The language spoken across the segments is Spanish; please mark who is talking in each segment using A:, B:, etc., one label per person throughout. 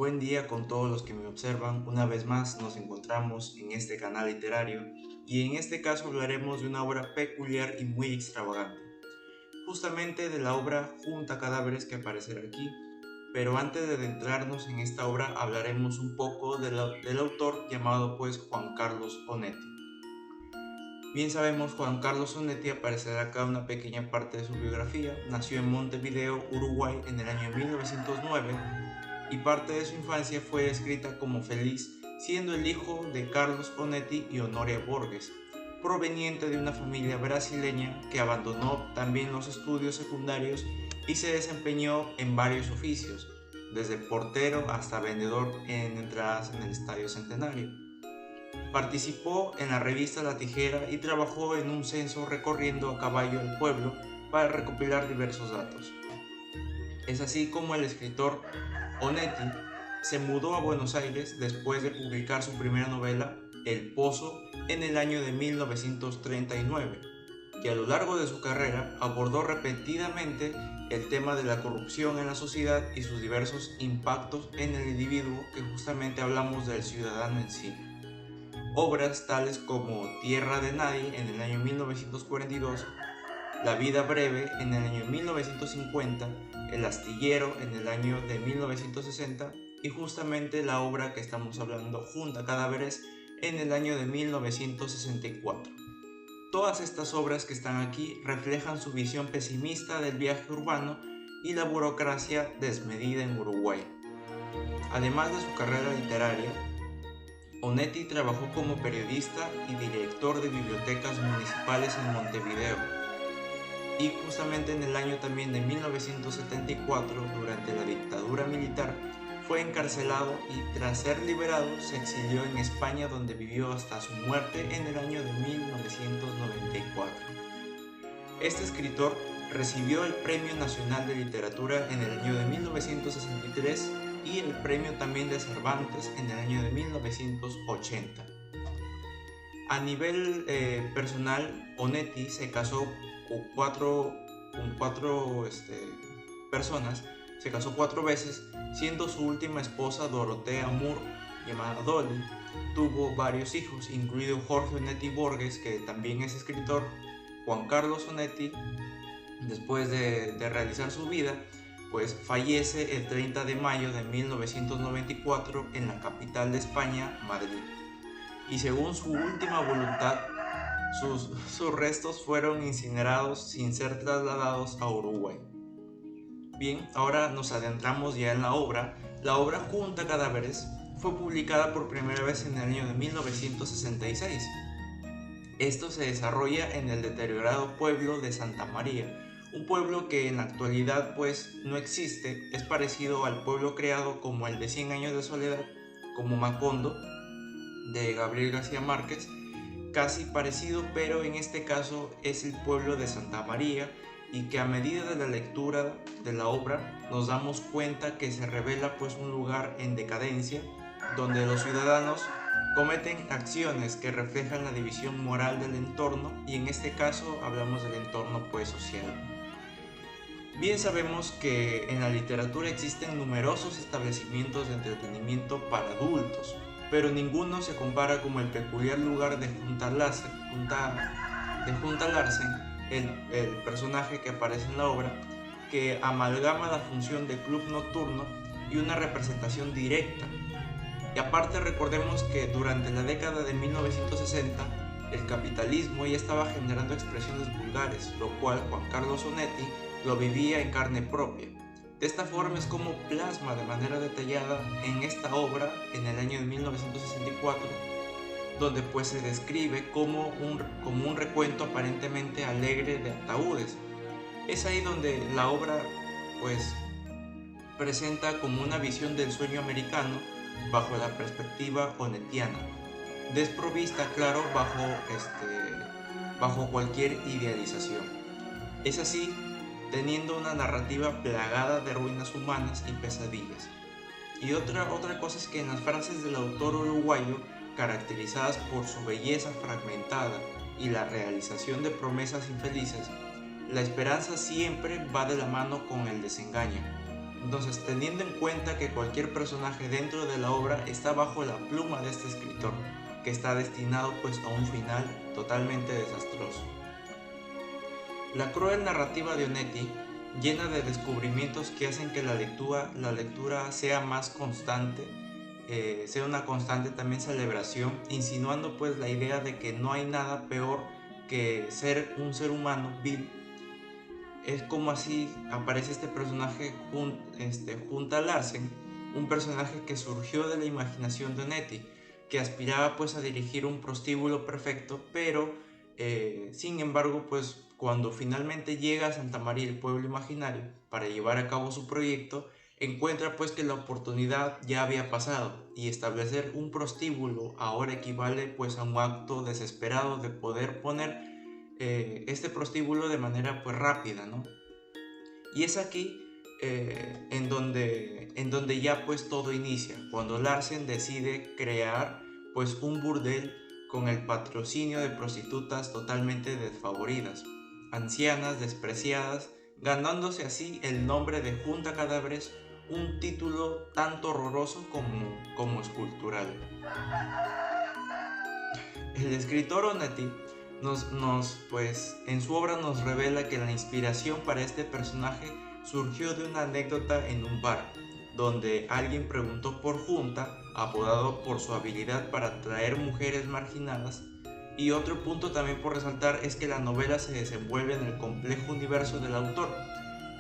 A: buen día con todos los que me observan. Una vez más nos encontramos en este canal literario y en este caso hablaremos de una obra peculiar y muy extravagante, justamente de la obra Junta Cadáveres que aparecerá aquí. Pero antes de adentrarnos en esta obra hablaremos un poco del autor llamado pues Juan Carlos Onetti. Bien sabemos, Juan Carlos Onetti, aparecerá acá una pequeña parte de su biografía. Nació en Montevideo, Uruguay en el año 1909 y parte de su infancia fue descrita como feliz, siendo el hijo de Carlos Onetti y Honoria Borges, proveniente de una familia brasileña que abandonó también los estudios secundarios y se desempeñó en varios oficios, desde portero hasta vendedor en entradas en el Estadio Centenario. Participó en la revista La Tijera y trabajó en un censo recorriendo a caballo el pueblo para recopilar diversos datos. Es así como el escritor Onetti se mudó a Buenos Aires después de publicar su primera novela, El Pozo, en el año de 1939, y a lo largo de su carrera abordó repetidamente el tema de la corrupción en la sociedad y sus diversos impactos en el individuo, que justamente hablamos del ciudadano en sí. Obras tales como Tierra de Nadie en el año 1942, La vida breve en el año 1950, El astillero en el año de 1960 y justamente la obra que estamos hablando, Junta Cadáveres, en el año de 1964. Todas estas obras que están aquí reflejan su visión pesimista del viaje urbano y la burocracia desmedida en Uruguay. Además de su carrera literaria, Onetti trabajó como periodista y director de bibliotecas municipales en Montevideo. Y justamente en el año también de 1974, durante la dictadura militar, fue encarcelado y tras ser liberado se exilió en España, donde vivió hasta su muerte en el año de 1994. Este escritor recibió el Premio Nacional de Literatura en el año de 1963 y el Premio también de Cervantes en el año de 1980. A nivel personal, Onetti se casó con cuatro personas, se casó 4 veces, siendo su última esposa Dorotea Moore, llamada Dolly. Tuvo varios hijos, incluido Jorge Onetti Borges, que también es escritor. Juan Carlos Onetti, después de realizar su vida, pues fallece el 30 de mayo de 1994 en la capital de España, Madrid. Y según su última voluntad, sus restos fueron incinerados sin ser trasladados a Uruguay. Bien, ahora nos adentramos ya en la obra. La obra Junta Cadáveres fue publicada por primera vez en el año de 1966. Esto se desarrolla en el deteriorado pueblo de Santa María, un pueblo que en la actualidad pues no existe. Es parecido al pueblo creado como el de 100 años de soledad, como Macondo, de Gabriel García Márquez, casi parecido, pero en este caso es el pueblo de Santa María, y que a medida de la lectura de la obra nos damos cuenta que se revela pues un lugar en decadencia, donde los ciudadanos cometen acciones que reflejan la división moral del entorno, y en este caso hablamos del entorno pues social. Bien sabemos que en la literatura existen numerosos establecimientos de entretenimiento para adultos, pero ninguno se compara como el peculiar lugar de Junta Larsen, el personaje que aparece en la obra, que amalgama la función de club nocturno y una representación directa. Y aparte recordemos que durante la década de 1960 el capitalismo ya estaba generando expresiones vulgares, lo cual Juan Carlos Onetti lo vivía en carne propia. De esta forma es como plasma de manera detallada en esta obra en el año de 1964, donde pues se describe como un recuento aparentemente alegre de ataúdes. Es ahí donde la obra pues presenta como una visión del sueño americano bajo la perspectiva onetiana, desprovista, claro, bajo cualquier idealización. Es así, teniendo una narrativa plagada de ruinas humanas y pesadillas. Y otra cosa es que en las frases del autor uruguayo, caracterizadas por su belleza fragmentada y la realización de promesas infelices, la esperanza siempre va de la mano con el desengaño. Entonces, teniendo en cuenta que cualquier personaje dentro de la obra está bajo la pluma de este escritor, que está destinado pues a un final totalmente desastroso. La cruel narrativa de Onetti, llena de descubrimientos que hacen que la lectura sea más constante, sea una constante también celebración, insinuando pues la idea de que no hay nada peor que ser un ser humano vil. Es como así aparece este personaje junto a Larsen, un personaje que surgió de la imaginación de Onetti, que aspiraba pues a dirigir un prostíbulo perfecto, pero sin embargo pues cuando finalmente llega a Santa María, el pueblo imaginario, para llevar a cabo su proyecto, encuentra pues que la oportunidad ya había pasado y establecer un prostíbulo ahora equivale pues a un acto desesperado de poder poner este prostíbulo de manera pues rápida, ¿no? Y es aquí en donde ya pues todo inicia, cuando Larsen decide crear pues un burdel con el patrocinio de prostitutas totalmente desfavoridas, ancianas, despreciadas, ganándose así el nombre de Junta Cadáveres, un título tanto horroroso como escultural. El escritor Onetti pues, en su obra nos revela que la inspiración para este personaje surgió de una anécdota en un bar, donde alguien preguntó por Junta, apodado por su habilidad para atraer mujeres marginadas, y otro punto también por resaltar es que la novela se desenvuelve en el complejo universo del autor,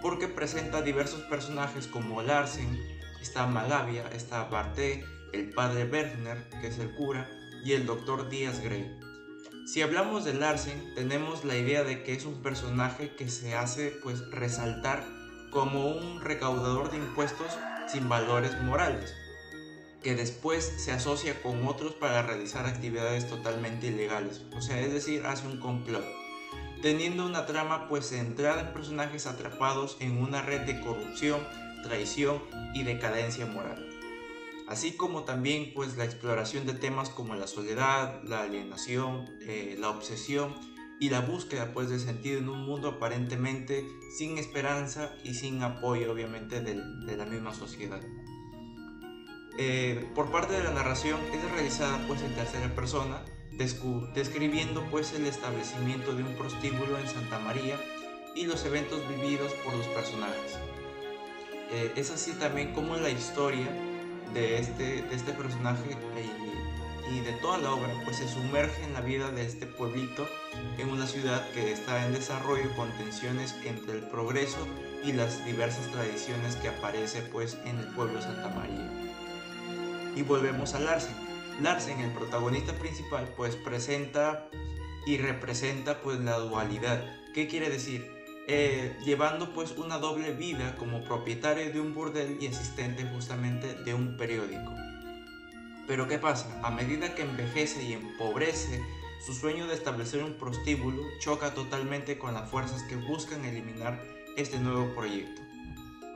A: porque presenta diversos personajes como Larsen, está Malavia, está Barté, el padre Werner, que es el cura, y el doctor Díaz Grey. Si hablamos de Larsen, tenemos la idea de que es un personaje que se hace pues resaltar como un recaudador de impuestos sin valores morales, que después se asocia con otros para realizar actividades totalmente ilegales, o sea, es decir, hace un complot, teniendo una trama pues centrada en personajes atrapados en una red de corrupción, traición y decadencia moral. Así como también pues la exploración de temas como la soledad, la alienación, la obsesión y la búsqueda pues de sentido en un mundo aparentemente sin esperanza y sin apoyo obviamente de la misma sociedad. Por parte de la narración es realizada pues en tercera persona, describiendo pues el establecimiento de un prostíbulo en Santa María y los eventos vividos por los personajes. Es así también como la historia de este personaje y de toda la obra pues se sumerge en la vida de este pueblito en una ciudad que está en desarrollo con tensiones entre el progreso y las diversas tradiciones que aparece pues en el pueblo Santa María. Y volvemos a Larsen. Larsen, el protagonista principal, pues presenta y representa pues la dualidad. ¿Qué quiere decir? Llevando pues una doble vida como propietario de un burdel y asistente justamente de un periódico. Pero ¿qué pasa? A medida que envejece y empobrece, su sueño de establecer un prostíbulo choca totalmente con las fuerzas que buscan eliminar este nuevo proyecto.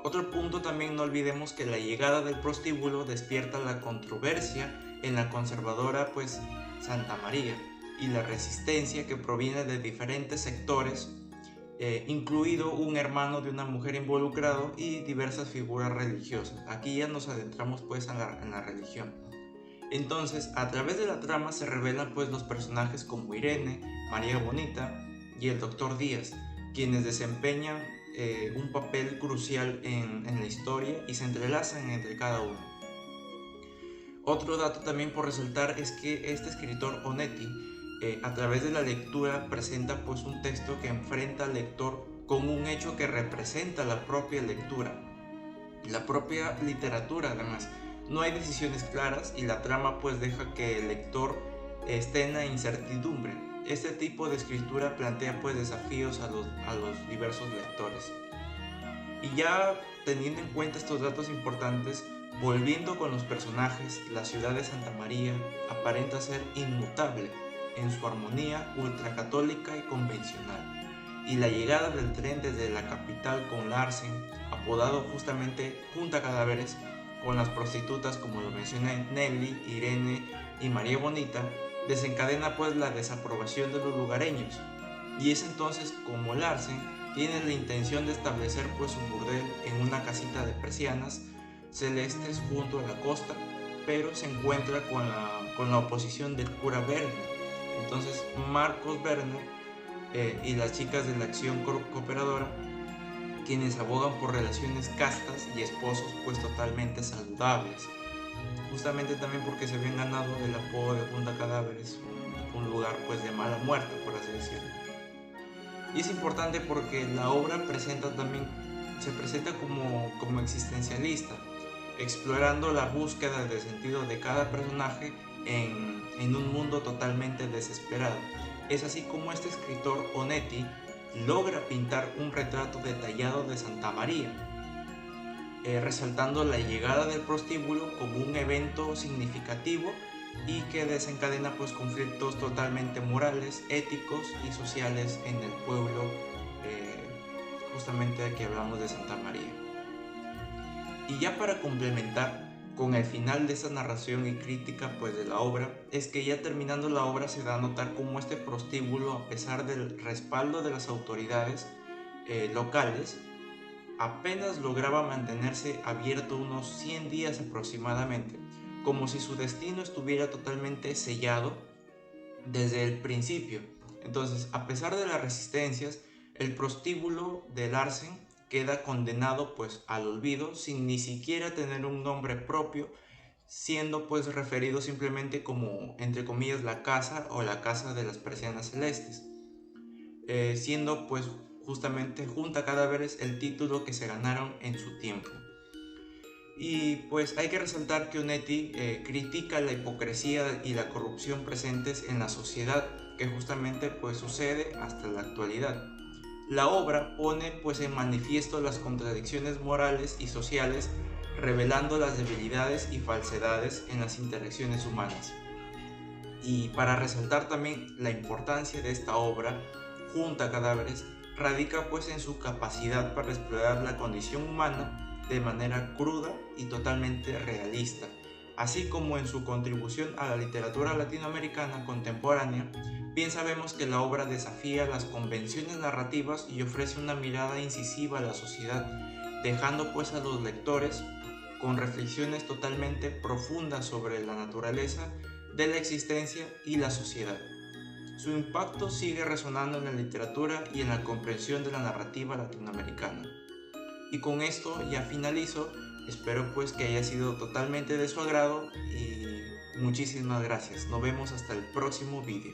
A: Otro punto también, no olvidemos que la llegada del prostíbulo despierta la controversia en la conservadora pues Santa María y la resistencia que proviene de diferentes sectores, incluido un hermano de una mujer involucrado y diversas figuras religiosas. Aquí ya nos adentramos pues en la religión. Entonces, a través de la trama se revelan pues los personajes como Irene, María Bonita y el doctor Díaz, quienes desempeñan un papel crucial en la historia y se entrelazan entre cada uno. Otro dato también por resaltar es que este escritor Onetti a través de la lectura presenta pues un texto que enfrenta al lector con un hecho que representa la propia lectura, la propia literatura además. No hay decisiones claras y la trama pues deja que el lector esté en la incertidumbre. Este tipo de escritura plantea pues desafíos a los diversos lectores. Y ya teniendo en cuenta estos datos importantes, volviendo con los personajes, la ciudad de Santa María aparenta ser inmutable en su armonía ultracatólica y convencional. Y la llegada del tren desde la capital con Larsen, apodado justamente Junta Cadáveres, con las prostitutas como lo mencioné, Nelly, Irene y María Bonita, desencadena pues la desaprobación de los lugareños. Y es entonces como Larsen tiene la intención de establecer pues un burdel en una casita de persianas celestes junto a la costa, pero se encuentra con la oposición del cura Werner. Entonces Marcos Werner y las chicas de la acción cooperadora, quienes abogan por relaciones castas y esposos pues totalmente saludables, justamente también porque se habían ganado el apodo de Junta Cadáveres, un lugar pues de mala muerte, por así decirlo. Y es importante porque la obra se presenta como existencialista, explorando la búsqueda de sentido de cada personaje en un mundo totalmente desesperado. Es así como este escritor Onetti logra pintar un retrato detallado de Santa María, resaltando la llegada del prostíbulo como un evento significativo y que desencadena pues conflictos totalmente morales, éticos y sociales en el pueblo, justamente que hablamos de Santa María. Y ya para complementar con el final de esta narración y crítica pues de la obra, es que ya terminando la obra se da a notar cómo este prostíbulo, a pesar del respaldo de las autoridades locales, apenas lograba mantenerse abierto unos 100 días aproximadamente, como si su destino estuviera totalmente sellado desde el principio. Entonces, a pesar de las resistencias, el prostíbulo de Larsen queda condenado pues al olvido sin ni siquiera tener un nombre propio, siendo pues referido simplemente como, entre comillas, la casa o la casa de las persianas celestes, siendo pues justamente Junta Cadáveres el título que se ganaron en su tiempo. Y pues hay que resaltar que Onetti critica la hipocresía y la corrupción presentes en la sociedad, que justamente pues sucede hasta la actualidad. La obra pone pues en manifiesto las contradicciones morales y sociales, revelando las debilidades y falsedades en las interacciones humanas. Y para resaltar también la importancia de esta obra, Junta Cadáveres radica pues en su capacidad para explorar la condición humana de manera cruda y totalmente realista, así como en su contribución a la literatura latinoamericana contemporánea. Bien sabemos que la obra desafía las convenciones narrativas y ofrece una mirada incisiva a la sociedad, dejando pues a los lectores con reflexiones totalmente profundas sobre la naturaleza de la existencia y la sociedad. Su impacto sigue resonando en la literatura y en la comprensión de la narrativa latinoamericana. Y con esto ya finalizo, espero pues que haya sido totalmente de su agrado y muchísimas gracias. Nos vemos hasta el próximo vídeo.